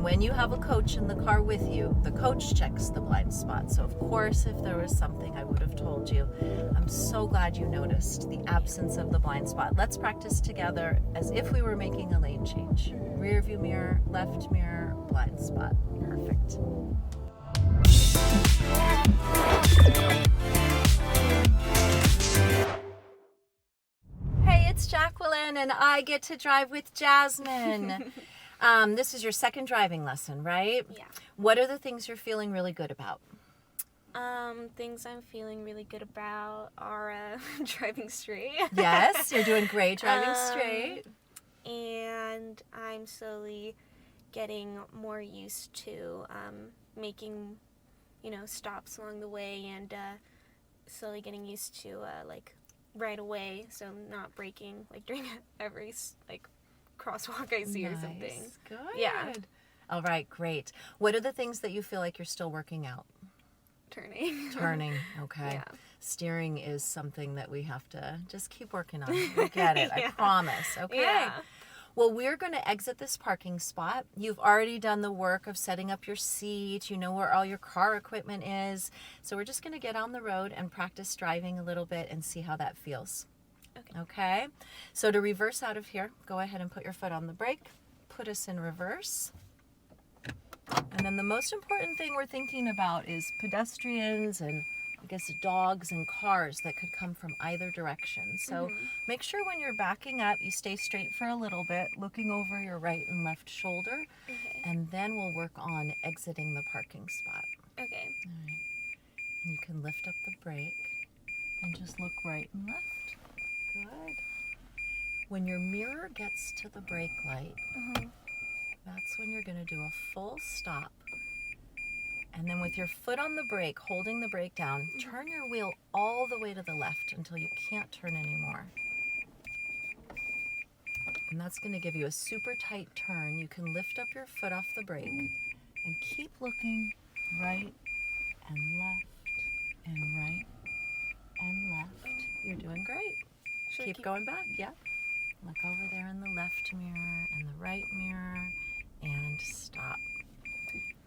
And when you have a coach in the car with you, the coach checks the blind spot. So of course, if there was something, I would have told you. I'm so glad you noticed the absence of the blind spot. Let's practice together as if we were making a lane change. Rear view mirror, left mirror, blind spot. Perfect. Hey, it's Jacqueline, and I get to drive with Jasmine. This is your second driving lesson, right? Yeah. What are the things you're feeling really good about? Things I'm feeling really good about are driving straight. Yes, you're doing great driving straight. And I'm slowly getting more used to making, stops along the way, and slowly getting used to right away, so I'm not braking during every crosswalk I see or something. Good. Yeah. All right, great. What are the things that you feel like you're still working out? Turning, okay. Yeah. Steering is something that we have to just keep working on. We'll get it, Yeah. I promise, okay? Yeah. Well, we're going to exit this parking spot. You've already done the work of setting up your seat. You know where all your car equipment is. So we're just going to get on the road and practice driving a little bit and see how that feels. Okay? So to reverse out of here, go ahead and put your foot on the brake. Put us in reverse. And then the most important thing we're thinking about is pedestrians and I guess dogs and cars that could come from either direction. So make sure when you're backing up, you stay straight for a little bit, looking over your right and left shoulder. Okay. And then we'll work on exiting the parking spot. Okay. All right. You can lift up the brake and just look right and left. Good. When your mirror gets to the brake light, that's when you're going to do a full stop. And then with your foot on the brake, holding the brake down, turn your wheel all the way to the left until you can't turn anymore. And that's going to give you a super tight turn. You can lift up your foot off the brake and keep looking right and left and right and left. You're doing great. Keep going back, yeah. Look over there in the left mirror and the right mirror and stop.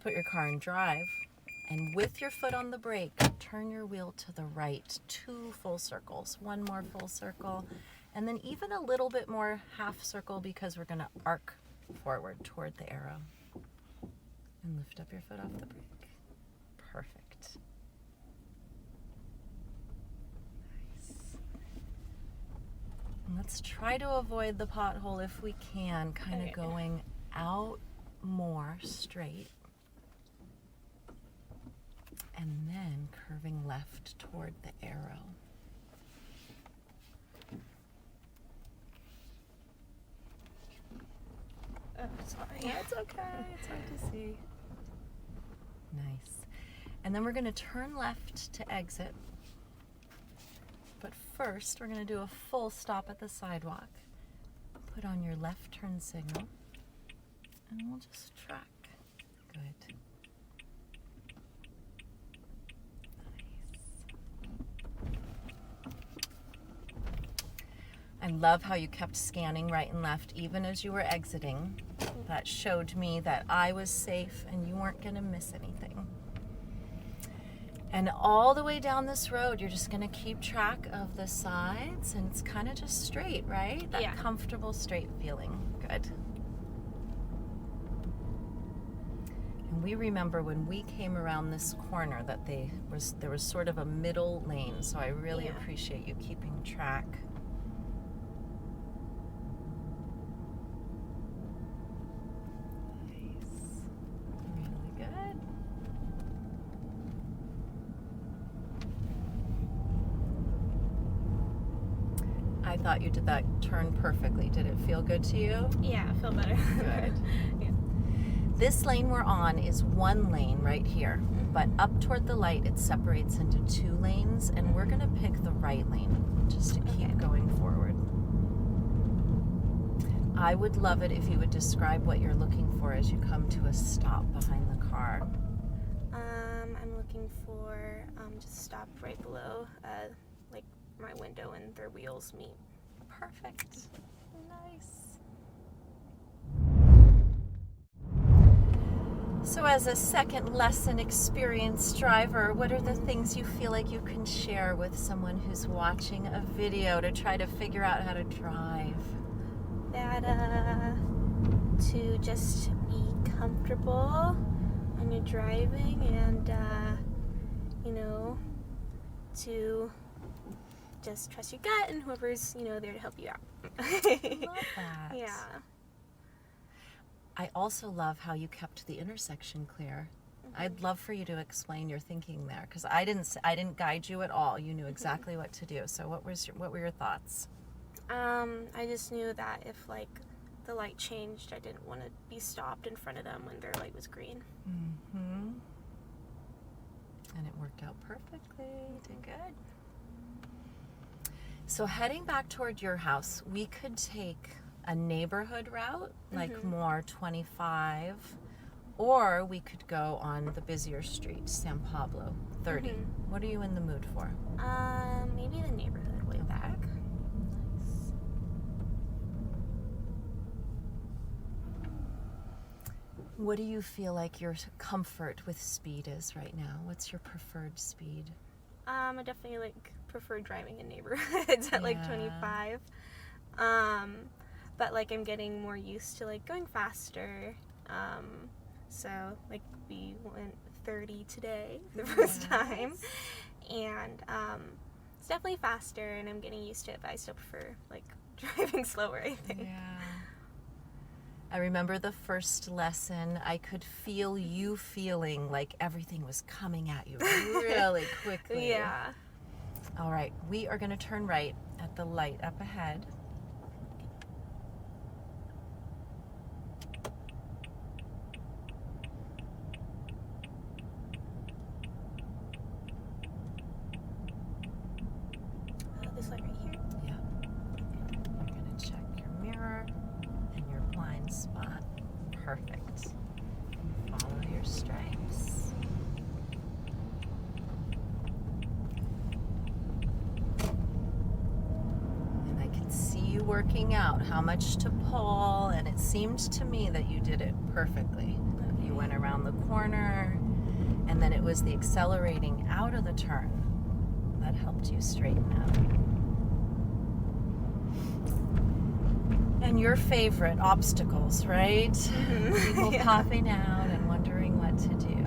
Put your car in drive, and with your foot on the brake, turn your wheel to the right. 2 full circles. 1 more full circle, and then even a little bit more half circle because we're going to arc forward toward the arrow. And lift up your foot off the brake. Perfect. Nice. And let's try to avoid the pothole if we can, kind of going out more straight. And then curving left toward the arrow. Oh, sorry. That's okay. It's hard to see. Nice. And then we're going to turn left to exit. But first, we're going to do a full stop at the sidewalk. Put on your left turn signal. And we'll just track. Good. I love how you kept scanning right and left even as you were exiting. That showed me that I was safe and you weren't going to miss anything. And all the way down this road, you're just going to keep track of the sides, and it's kind of just straight, right? That comfortable straight feeling. Good. And we remember when we came around this corner that there was sort of a middle lane, so I really appreciate you keeping track. I thought you did that turn perfectly. Did it feel good to you? Yeah, I feel better. Good. Yeah. This lane we're on is 1 lane right here, but up toward the light it separates into 2 lanes, and we're going to pick the right lane just to keep going forward. I would love it if you would describe what you're looking for as you come to a stop behind the car. I'm looking for just stop right below my window and their wheels meet. Perfect. Nice. So as a second lesson experienced driver, what are the things you feel like you can share with someone who's watching a video to try to figure out how to drive? That to just be comfortable when you're driving, and to just trust your gut and whoever's there to help you out. I love that. Yeah. I also love how you kept the intersection clear. I'd love for you to explain your thinking there, because I didn't guide you at all. You knew exactly what to do. So what were your thoughts? I just knew that if the light changed, I didn't want to be stopped in front of them when their light was green. Mm-hmm. And it worked out perfectly. You did good. So heading back toward your house, we could take a neighborhood route, like more 25, or we could go on the busier street, San Pablo, 30. What are you in the mood for? Maybe the neighborhood way back. Nice. What do you feel like your comfort with speed is right now? What's your preferred speed? I definitely prefer driving in neighborhoods at 25. But I'm getting more used to going faster. So we went 30 today for the first time, and it's definitely faster, and I'm getting used to it. But I still prefer driving slower, I think. Yeah. I remember the first lesson, I could feel you feeling like everything was coming at you really quickly. Yeah. All right, we are going to turn right at the light up ahead. This light right here? Yeah. You're going to check your mirror and your blind spot. Perfect. Follow your stripes. And I can see you working out how much to pull, and it seemed to me that you did it perfectly. You went around the corner, and then it was the accelerating out of the turn that helped you straighten out. And your favorite, obstacles, right? People popping out and wondering what to do.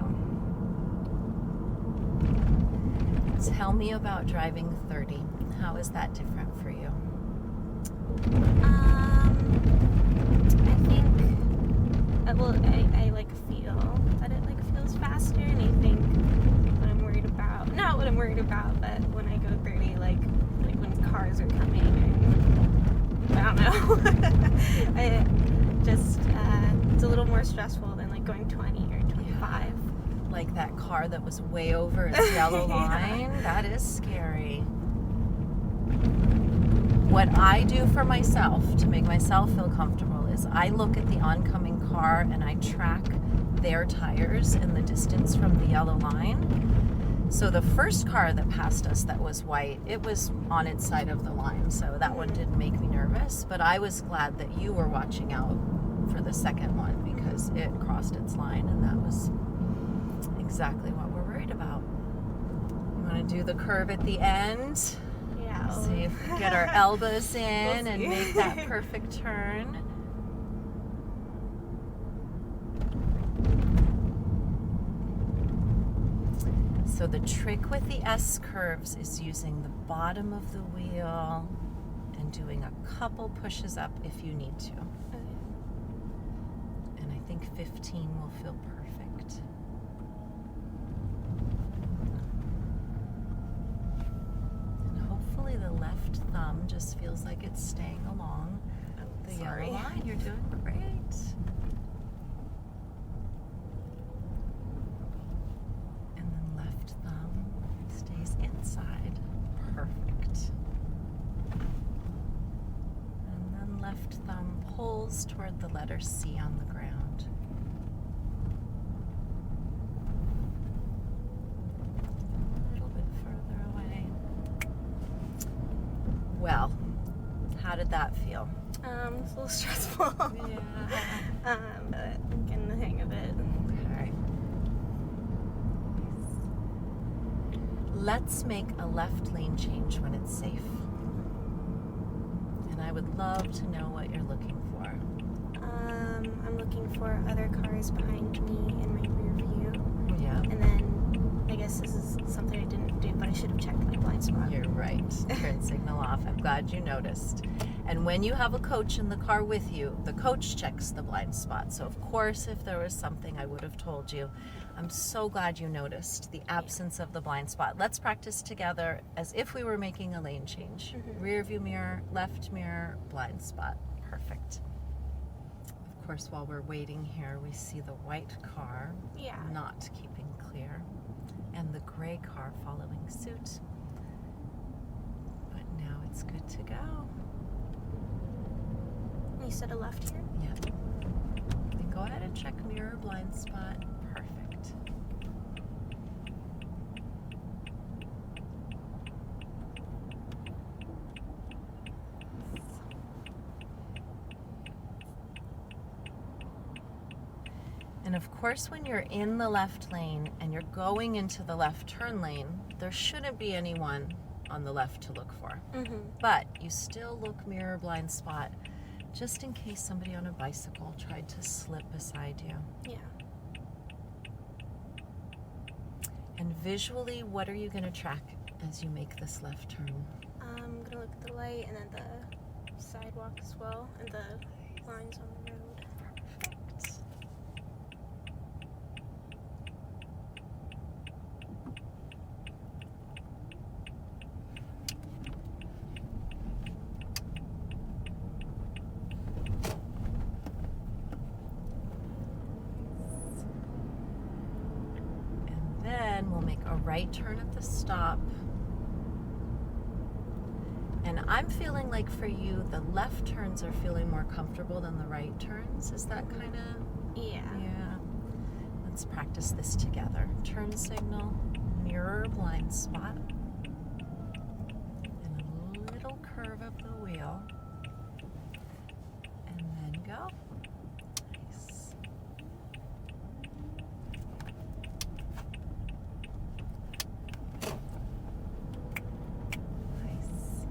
Tell me about driving 30. How is that different for you? I think, I feel that it feels faster, and I think what I'm worried about, not what I'm worried about, but when I go 30, when cars are coming, I don't know. It's a little more stressful than going 20 or 25. Like that car that was way over its yellow line. That is scary. What I do for myself to make myself feel comfortable is I look at the oncoming car and I track their tires in the distance from the yellow line. So the first car that passed us that was white, it was on its side of the line, so that one didn't make me nervous, but I was glad that you were watching out for the second one because it crossed its line, and that was exactly what we're worried about. You want to do the curve at the end? Yeah. See if we can get our elbows in and make that perfect turn. So the trick with the S curves is using the bottom of the wheel and doing a couple pushes up if you need to. Okay. And I think 15 will feel perfect. And hopefully the left thumb just feels like it's staying along the yellow line. You're doing great. Inside. Perfect. And then left thumb pulls toward the letter C on the ground. A little bit further away. Well, how did that feel? It's a little stressful. Yeah. But I'm getting the hang of it. Okay. Let's make a left lane change when it's safe. And I would love to know what you're looking for. I'm looking for other cars behind me in my rear view. Yeah. And then I guess this is something I didn't do, but I should have checked my blind spot. You're right. Turn signal off. I'm glad you noticed. And when you have a coach in the car with you, the coach checks the blind spot. So of course, if there was something, I would have told you. I'm so glad you noticed the absence of the blind spot. Let's practice together as if we were making a lane change. Rear view mirror, left mirror, blind spot. Perfect. Of course, while we're waiting here, we see the white car not keeping clear and the gray car following suit. But now it's good to go. You said a left here? Yeah. Then go ahead and check mirror, blind spot. Perfect. And of course, when you're in the left lane and you're going into the left turn lane, there shouldn't be anyone on the left to look for. But you still look mirror, blind spot, just in case somebody on a bicycle tried to slip beside you. Yeah. And visually, what are you going to track as you make this left turn? I'm gonna look at the light and then the sidewalk as well, and the lines on the road. Perfect. And then we'll make a right turn at the stop. And I'm feeling like for you, the left turns are feeling more comfortable than the right turns. Is that kind of? Yeah. Yeah. Let's practice this together. Turn signal, mirror, blind spot, and a little curve of the wheel. And then go. Nice.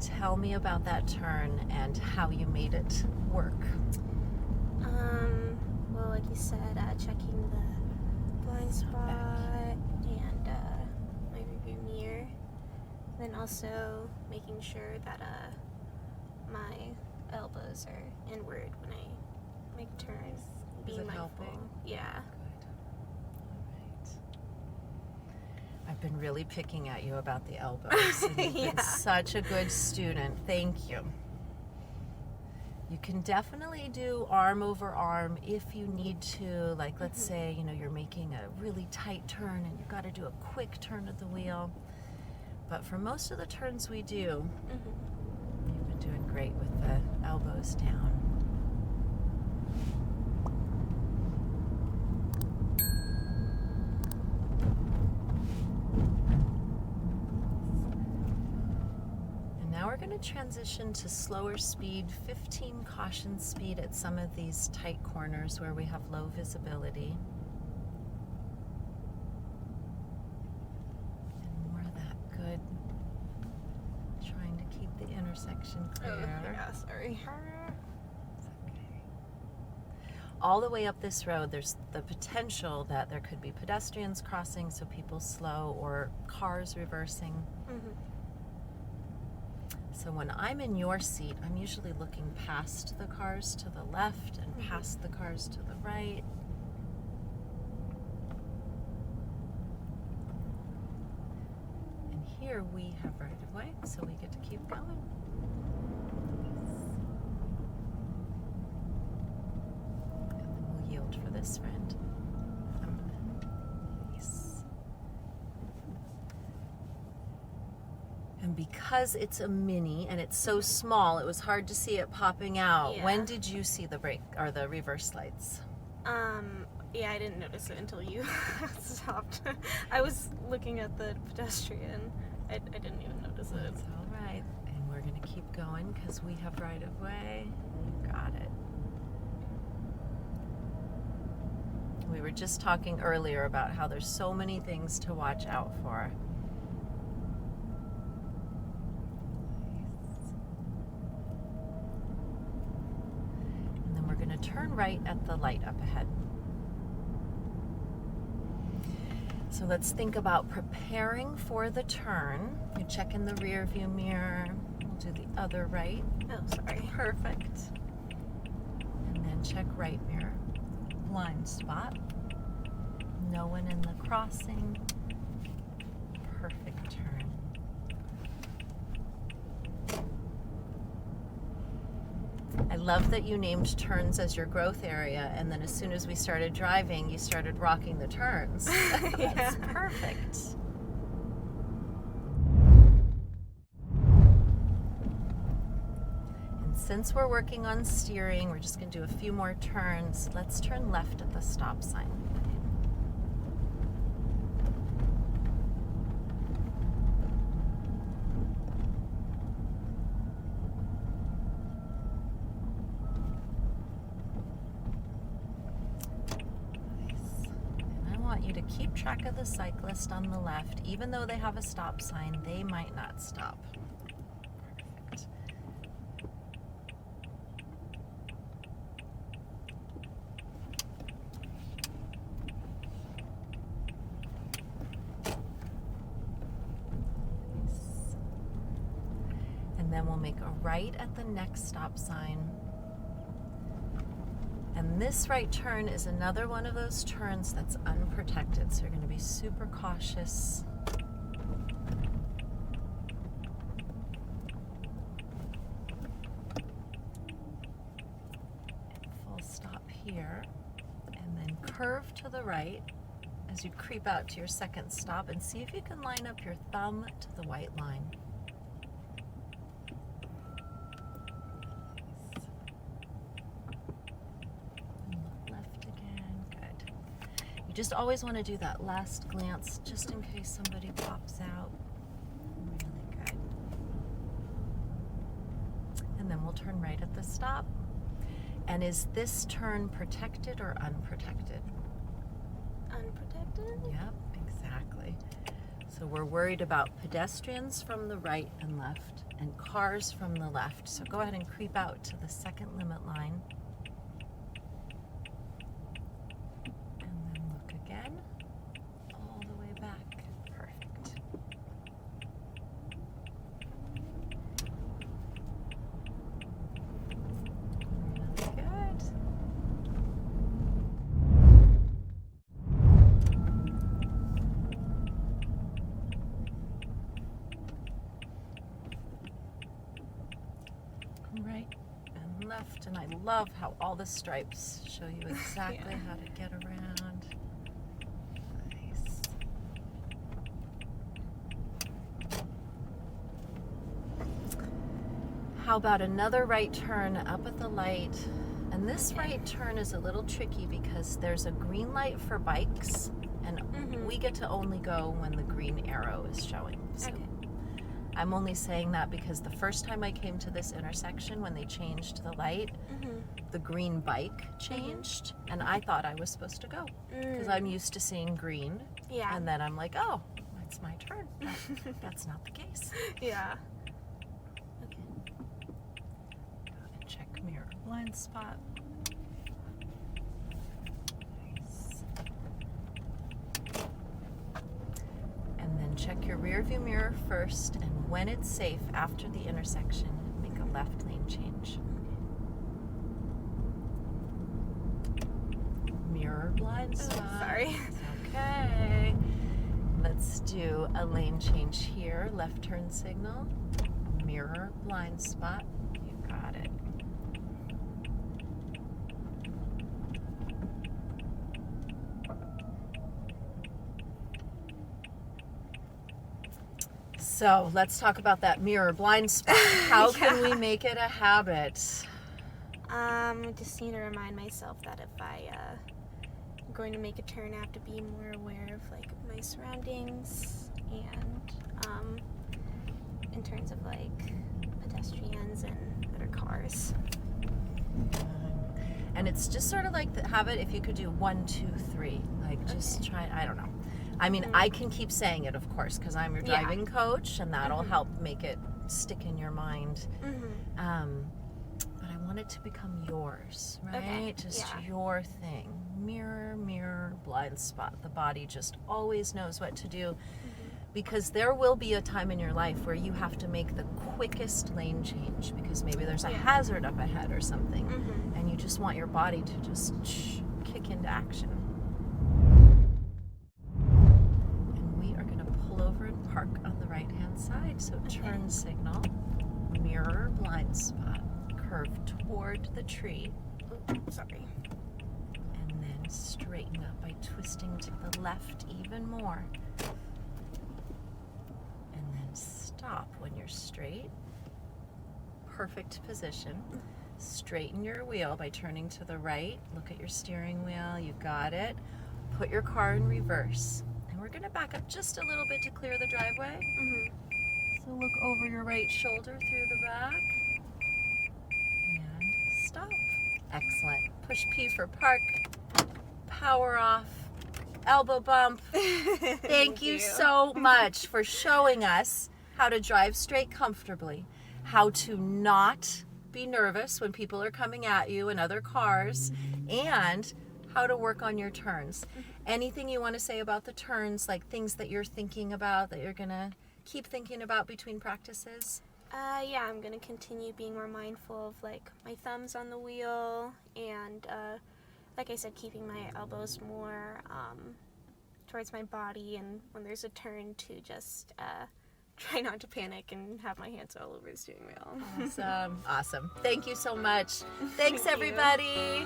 Tell me about that turn and how you made it work. Well, like you said, checking the blind spot and my rearview mirror. Then also making sure that my elbows are inward when I make turns. Is it mindful. helping? Yeah. Good. All right. I've been really picking at you about the elbows. And you've been such a good student. Thank you. You can definitely do arm over arm if you need to. Like, let's say, you're making a really tight turn and you've got to do a quick turn of the wheel. But for most of the turns we do, you've been doing great with the elbows down. We're going to transition to slower speed, 15 caution speed at some of these tight corners where we have low visibility. And more of that good, trying to keep the intersection clear. Yeah, sorry. It's okay. All the way up this road, there's the potential that there could be pedestrians crossing, so people slow, or cars reversing. So when I'm in your seat, I'm usually looking past the cars to the left and past the cars to the right. And here we have right of way, so we get to keep going. And then we'll yield for this friend. Nice. And because it's a mini and it's so small, it was hard to see it popping out. Yeah. When did you see the brake or the reverse lights? Yeah, I didn't notice it until you stopped. I was looking at the pedestrian. I didn't even notice it. That's all right. And we're going to keep going because we have right of way. You got it. We were just talking earlier about how there's so many things to watch out for. And then we're going to turn right at the light up ahead. So let's think about preparing for the turn. You check in the rear view mirror. We'll do the other right. Oh, sorry. Perfect. And then check right mirror. Blind spot. No one in the crossing. Perfect turn. I love that you named turns as your growth area, and then as soon as we started driving, you started rocking the turns. That's perfect. And since we're working on steering, we're just going to do a few more turns. Let's turn left at the stop sign. You to keep track of the cyclist on the left. Even though they have a stop sign, they might not stop. Perfect. Nice. And then we'll make a right at the next stop sign. And this right turn is another one of those turns that's unprotected, so you're going to be super cautious. And full stop here, and then curve to the right as you creep out to your second stop, and see if you can line up your thumb to the white line. Just always want to do that last glance just in case somebody pops out. Really good. And then we'll turn right at the stop. And is this turn protected or unprotected? Unprotected? Yep, exactly. So we're worried about pedestrians from the right and left and cars from the left. So go ahead and creep out to the second limit line. Right and left, and I love how all the stripes show you exactly how to get around. Nice. How about another right turn up at the light? And this right turn is a little tricky because there's a green light for bikes, and we get to only go when the green arrow is showing. So. Okay. I'm only saying that because the first time I came to this intersection, when they changed the light, the green bike changed, and I thought I was supposed to go because I'm used to seeing green. Yeah. And then I'm like, oh, it's my turn. That's not the case. Yeah. Okay. Go and check mirror blind spot. Check your rear view mirror first, and when it's safe after the intersection, make a left lane change. Mirror blind spot. Sorry. It's okay. Let's do a lane change here. Left turn signal. Mirror blind spot. You got it. So let's talk about that mirror blind spot. How can we make it a habit? Just need to remind myself that if I'm going to make a turn, I have to be more aware of like my surroundings and in terms of like pedestrians and other cars. And it's just sort of like the habit, if you could do 1, 2, 3, like just try, I don't know. I mean, I can keep saying it, of course, because I'm your driving coach, and that'll help make it stick in your mind. But I want it to become yours, right? Okay. Just your thing. Mirror, mirror, blind spot. The body just always knows what to do. Because there will be a time in your life where you have to make the quickest lane change because maybe there's a hazard up ahead or something, and you just want your body to just kick into action. And we are going to pull over and park on the right-hand side. So turn signal, mirror, blind spot, curve toward the tree. Sorry. And then straighten up by twisting to the left even more. Stop when you're straight. Perfect position. Straighten your wheel by turning to the right. Look at your steering wheel. You got it. Put your car in reverse. And we're going to back up just a little bit to clear the driveway. So look over your right shoulder through the back. And stop. Excellent. Push P for park. Power off. Elbow bump. Thank you so much for showing us how to drive straight comfortably, how to not be nervous when people are coming at you and other cars, and how to work on your turns. Anything you want to say about the turns, like things that you're thinking about, that you're going to keep thinking about between practices? Yeah, I'm going to continue being more mindful of, like, my thumbs on the wheel, and, like I said, keeping my elbows more towards my body, and when there's a turn to just try not to panic and have my hands all over the steering wheel. Awesome. Thank you so much. Thanks, everybody.